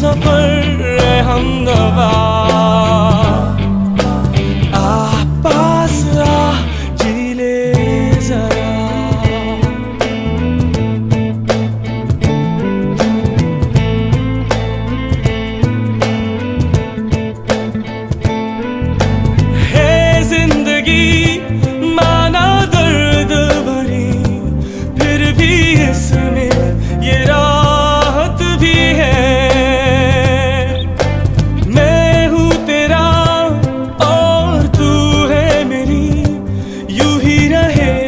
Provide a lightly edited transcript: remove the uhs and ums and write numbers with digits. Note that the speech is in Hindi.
सफर है हमदवा, आ पास आ जी ले जरा। है जिंदगी माना दर्द भरी, फिर भी इसमें ये